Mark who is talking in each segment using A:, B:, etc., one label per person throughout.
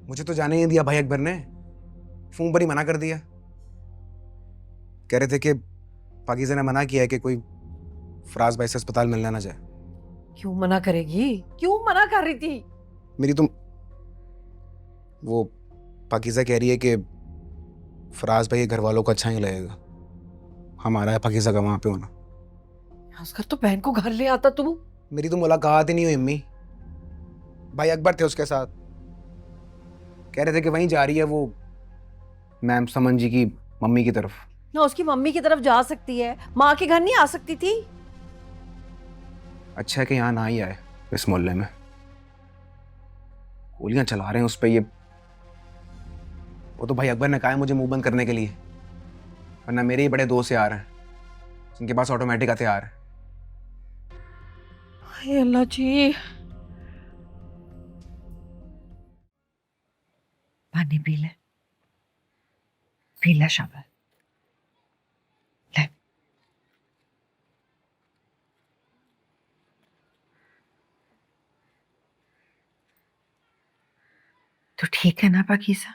A: मुझे तो जाने ही नहीं दिया भाई अकबर ने, फोन पर ही मना कर दिया। कह रहे थे कि पाकिज़ा ने मना किया है कि कोई फराज भाई से अस्पताल मिलना ना जाए।
B: क्यों मना करेगी? क्यों मना कर रही थी?
A: मेरी तुम वो पाकिज़ा कह रही है कि फराज भाई के घर वालों को अच्छा नहीं लगेगा हमारा है पाकिज़ा का वहां पे होना।
B: उसका तो बहन को घर ले आता तू।
A: मेरी तो मुलाकात ही नहीं हुई अम्मी, भाई अकबर थे उसके साथ, कह रहे थे कि वहीं जा रही है वो मैम समन जी की मम्मी की तरफ।
B: ना उसकी मम्मी की तरफ जा सकती है, माँ के घर नहीं आ सकती थी?
A: अच्छा है कि यहाँ ना ही आए इस मोहल्ले में, गोलियां चला रहे हैं उस पे ये। वो तो भाई अकबर ने कहा है मुझे मुंह बंद करने के लिए, वरना मेरे ही बड़े दोस्त यार हैं जिनके पास ऑटोमेटिक हथियार है।
B: हाय अल्लाह जी।
C: पानी पी ले शाबाश। ले तो ठीक है ना पाकीज़ा?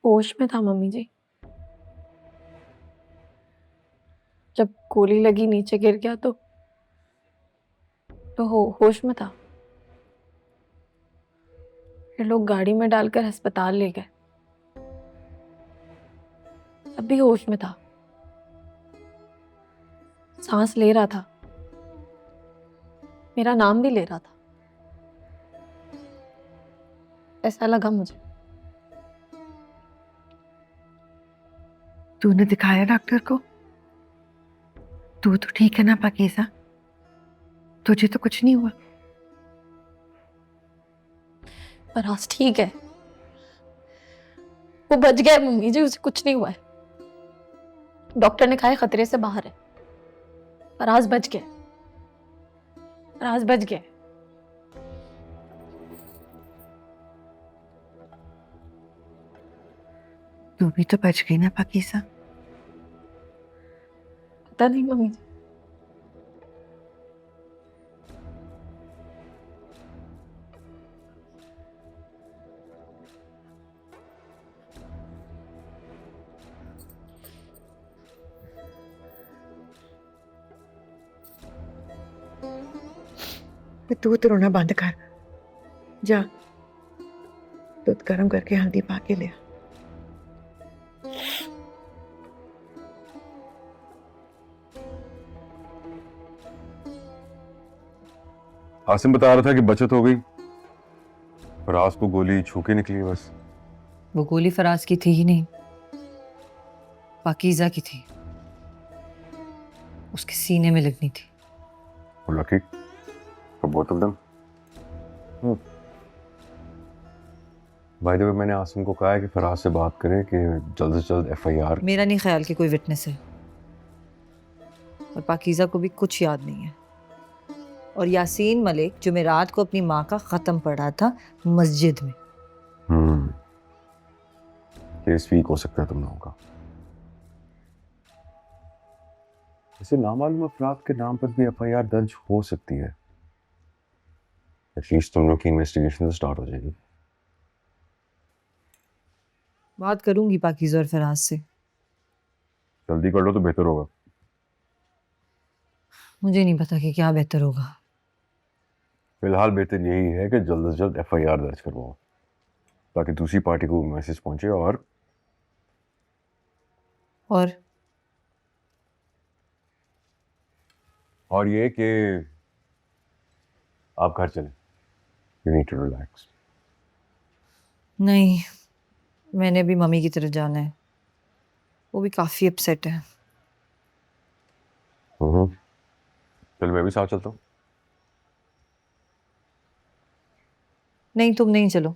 D: होश में था मम्मी जी, जब गोली लगी नीचे गिर गया तो होश में था। फिर लोग गाड़ी में डालकर अस्पताल ले गए, तब भी होश में था, सांस ले रहा था, मेरा नाम भी ले रहा था। ऐसा लगा मुझे।
C: तूने दिखाया डॉक्टर को? तू तो ठीक है ना पाकीज़ा? तुझे तो कुछ नहीं हुआ?
D: फराज ठीक है, वो बच गया है मम्मी जी, उसे कुछ नहीं हुआ है। डॉक्टर ने कहा है खतरे से बाहर है। फराज बच गया, फराज बच गया।
C: तू भी तो बच गई ना पाकीज़ा?
D: पता नहीं मम्मी जी।
C: तू तो रोना बंद कर, जा दूध गर्म करके हल्दी पा के ले आ।
E: आसिम बता रहा था कि बचत हो गई, फराज को गोली छू के निकली बस।
F: वो गोली फराज की थी ही नहीं, पाकीज़ा की थी, उसके सीने में लगनी थी।
E: Lucky for both of them. By the way मैंने आसिम को कहा है कि फराज से बात करें कि जल्द से जल्द एफआईआर।
F: मेरा नहीं ख्याल कि कोई विटनेस है, और पाकीज़ा को भी कुछ याद नहीं है। और यासीन मलिक जुमेरात को अपनी माँ का ख़त्म पढ़ा था मस्जिद में।
E: केस वीक हो सकता है तुम लोगों का। इसे नामालूम अफराद के नाम पर भी एफआईआर दर्ज हो सकती है। एटलीस्ट तुम लोग की इन्वेस्टिगेशन तो स्टार्ट हो जाएगी।
F: बात करूंगी पाकीज़ा और फराज से।
E: जल्दी कर लो तो बेहतर होगा।
F: मुझे नहीं पता कि क्या बेहतर होगा।
E: फिलहाल बेहतर यही है कि जल्द से जल्द एफआईआर दर्ज करवाओ, ताकि दूसरी पार्टी को मैसेज पहुंचे। और ये कि आप घर चलें। You need to relax.
F: नहीं, मैंने भी मम्मी की तरफ जाना है, वो भी काफ़ी अपसेट है।
E: चलो मैं भी साथ चलता हूँ।
F: नहीं, तुम नहीं चलो,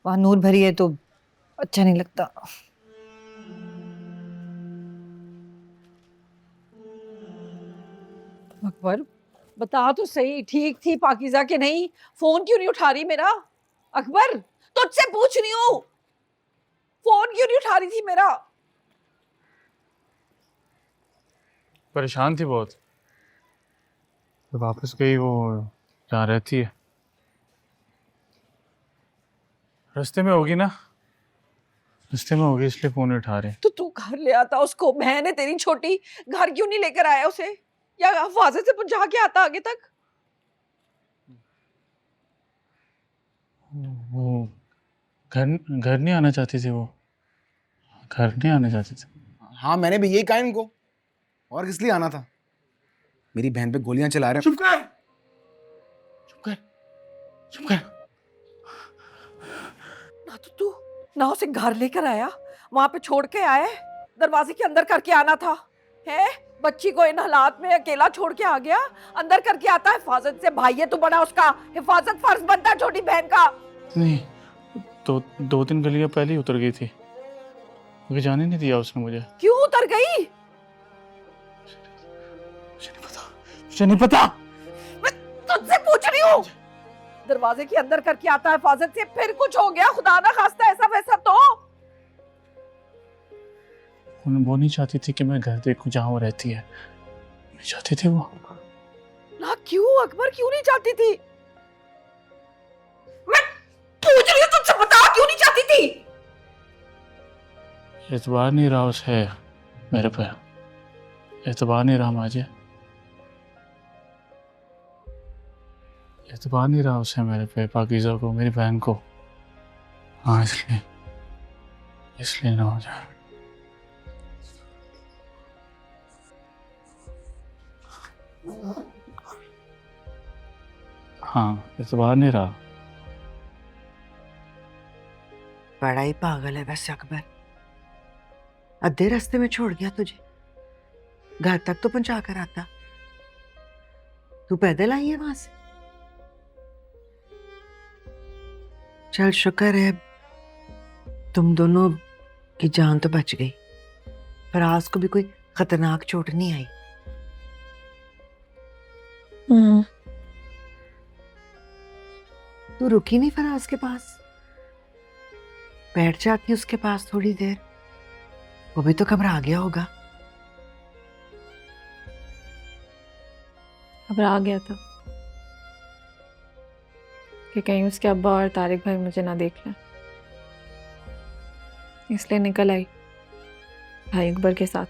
F: वहाँ नूर भरी है तो अच्छा नहीं लगता।
B: अकबर बता तो सही, ठीक थी पाकिज़ा के नहीं? फोन क्यों नहीं उठा रही मेरा? अकबर तुझसे पूछ रही हूँ, फोन क्यों नहीं उठा रही थी मेरा?
G: परेशान थी बहुत, तो वापस गई वो जहाँ रहती है। रास्ते में होगी ना, रास्ते में होगी इसलिए फोन नहीं उठा रहे।
B: तो तू घर ले आता उसको, बहन है तेरी छोटी, घर क्यों नहीं लेकर आया उसे, या हिफाजत से पहुंचा के आता आगे तक।
G: वो घर घर नहीं आना चाहती थी, वो घर नहीं आना चाहती थी।
A: हाँ मैंने भी यही कहा इनको, और किस लिए आना था। मेरी बहन पे गोलियां चला रहे हैं।
G: चुप कर, चुप कर, चुप कर।
B: ना तो तू ना उसे घर लेकर आया, वहां पे छोड़ के आए, दरवाजे के अंदर करके आना था। है बच्ची को इन हालात में अकेला छोड़ के आ गया, अंदर करके आता है। हिफाजत से भाई है तू बड़ा, उसका हिफाजत फर्ज बनता है छोटी बहन का।
G: नहीं, तो 2-3 गलियां पहले ही उतर गई थी, मुझे जाने नहीं दिया उसने मुझे।
B: क्यों उतर गई?
G: मुझे नहीं पता, मुझे नहीं पता।
B: मैं तुझसे पूछ रही हूँ। दरवाजे के अंदर करके आता है हिफाजत से, फिर कुछ हो गया खुदा ना खास्ता ऐसा वैसा तो।
G: वो नहीं चाहती थी कि मैं घर देखूं जहाँ वो रहती है, नहीं चाहती थी वो।
B: ना क्यों अकबर, क्यों नहीं चाहती थी? मैं पूछ रही हूँ तुझसे, बता क्यों नहीं चाहती थी?
G: एतबार नहीं रहा उसे मेरे पे, एतबार नहीं रहा मुझे, एतबार नहीं रहा उसे मेरे पे, पाकीज़ा को, मेरी बहन को। हाँ इसलिए ना हो जाए। हाँ एतबार नहीं रहा।
C: बड़ा ही पागल है वैसे अकबर, आधे रास्ते में छोड़ गया तुझे, घर तक तो पहुंचा कर आता। तू पैदल आई है वहां से? चल शुक्र है तुम दोनों की जान तो बच गई, फराज को भी कोई खतरनाक चोट नहीं आई। तू रुकी नहीं फराज के पास, बैठ जाती उसके पास थोड़ी देर, वो भी तो घबरा गया होगा।
D: घबरा गया था कि कहीं उसके अब्बा और तारिक भाई मुझे ना देख लें, इसलिए निकल आई भाई अकबर के साथ।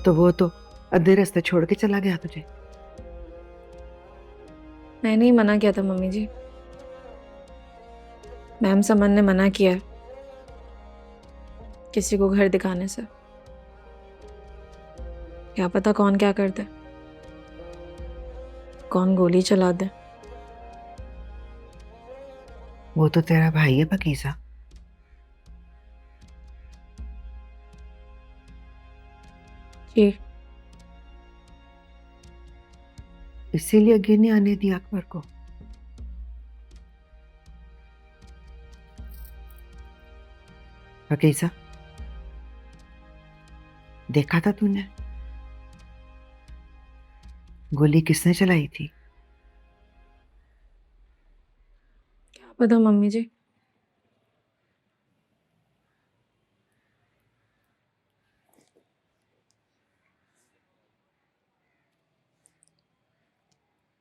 C: तो वो तो आधे रास्ते छोड़ के चला गया तुझे।
D: मैंने ही मना किया था मम्मी जी, मैम समन ने मना किया है किसी को घर दिखाने से। क्या पता कौन क्या कर दे, कौन गोली चला दे।
C: वो तो तेरा भाई है पाकीज़ा,
D: जी
C: इसीलिए आगे नहीं आने दिया अकबर को। पाकीज़ा देखा था तूने गोली किसने चलाई थी?
D: क्या पता मम्मी जी,